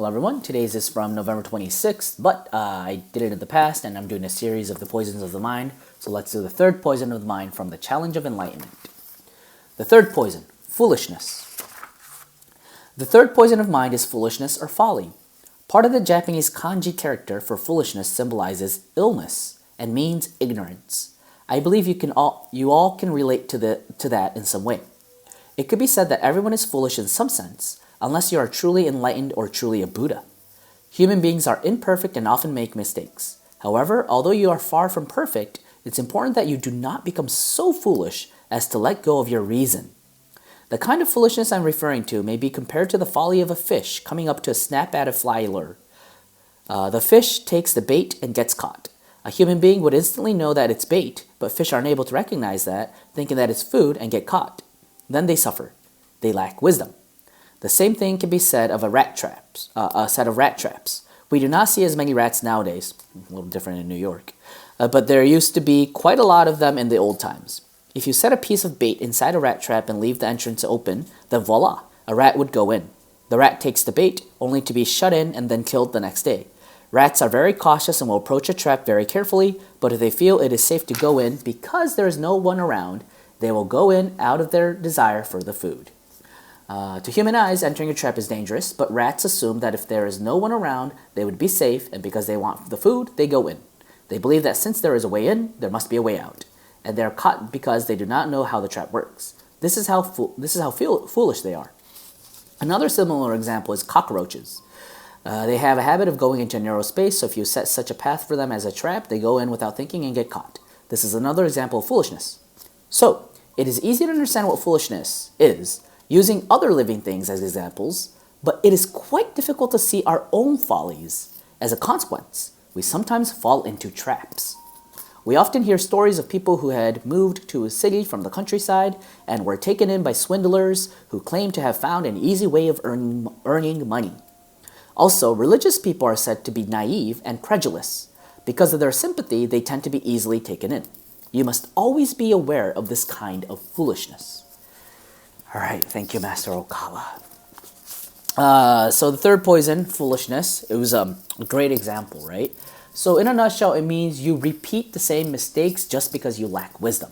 Hello everyone, today's is from November 26th, but I did it in the past and I'm doing a series of the poisons of the mind. So let's do the third poison of the mind from the Challenge of Enlightenment. The third poison, foolishness. The third poison of mind is foolishness or folly. Part of the Japanese kanji character for foolishness symbolizes illness and means ignorance. I believe you all can relate to that in some way. It could be said that everyone is foolish in some sense, unless you are truly enlightened or truly a Buddha. Human beings are imperfect and often make mistakes. However, although you are far from perfect, it's important that you do not become so foolish as to let go of your reason. The kind of foolishness I'm referring to may be compared to the folly of a fish coming up to a snap-at-a fly lure. The fish takes the bait and gets caught. A human being would instantly know that it's bait, but fish are unable to recognize that, thinking that it's food, and get caught. Then they suffer. They lack wisdom. The same thing can be said of a set of rat traps. We do not see as many rats nowadays, a little different in New York, but there used to be quite a lot of them in the old times. If you set a piece of bait inside a rat trap and leave the entrance open, then voila, a rat would go in. The rat takes the bait, only to be shut in and then killed the next day. Rats are very cautious and will approach a trap very carefully, but if they feel it is safe to go in because there is no one around, they will go in out of their desire for the food. To human eyes, entering a trap is dangerous, but rats assume that if there is no one around, they would be safe, and because they want the food, they go in. They believe that since there is a way in, there must be a way out, and they are caught because they do not know how the trap works. This is how foolish they are. Another similar example is cockroaches. They have a habit of going into a narrow space, so if you set such a path for them as a trap, they go in without thinking and get caught. This is another example of foolishness. So, it is easy to understand what foolishness is, using other living things as examples, but it is quite difficult to see our own follies. As a consequence, we sometimes fall into traps. We often hear stories of people who had moved to a city from the countryside and were taken in by swindlers who claimed to have found an easy way of earning money. Also, religious people are said to be naive and credulous. Because of their sympathy, they tend to be easily taken in. You must always be aware of this kind of foolishness. All right, thank you, Master Okawa. So the third poison, foolishness, it was a great example, right? So in a nutshell, it means you repeat the same mistakes just because you lack wisdom.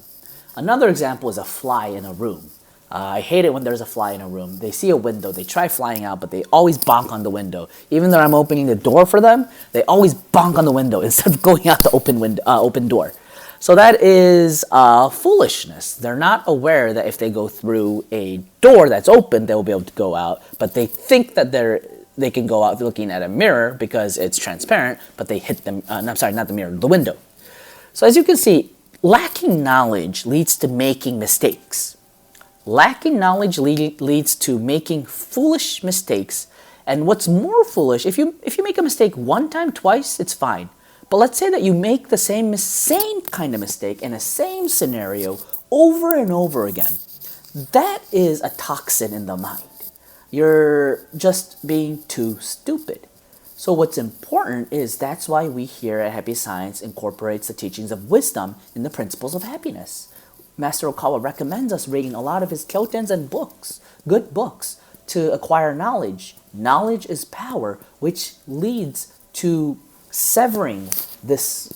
Another example is a fly in a room. I hate it when there's a fly in a room. They see a window, they try flying out, but they always bonk on the window. Even though I'm opening the door for them, they always bonk on the window instead of going out the open door. So that is foolishness. They're not aware that if they go through a door that's open, they'll be able to go out. But they think that they can go out looking at a mirror because it's transparent, but they hit them. I'm sorry, not the mirror, the window. So as you can see, lacking knowledge leads to making mistakes. Lacking knowledge leads to making foolish mistakes. And what's more foolish, if you make a mistake one time, twice, it's fine. But let's say that you make the same kind of mistake in the same scenario over and over again. That is a toxin in the mind. You're just being too stupid. So what's important is that's why we here at Happy Science incorporates the teachings of wisdom in the principles of happiness. Master Okawa recommends us reading a lot of his kyotens and books, good books, to acquire knowledge. Knowledge is power, which leads to severing this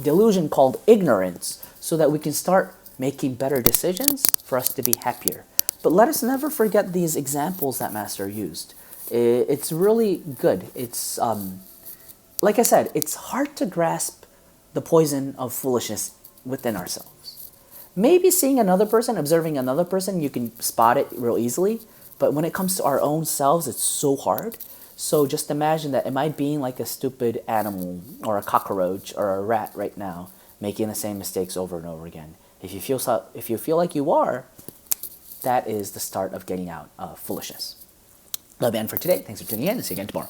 delusion called ignorance so that we can start making better decisions for us to be happier. But let us never forget these examples that Master used. It's really good. It's, like I said, it's hard to grasp the poison of foolishness within ourselves. Maybe seeing another person, observing another person, you can spot it real easily. But when it comes to our own selves, it's so hard. So just imagine that, am I being like a stupid animal or a cockroach or a rat right now, making the same mistakes over and over again? If you feel like you are, that is the start of getting out of foolishness. Love and for today. Thanks for tuning in, and see you again tomorrow.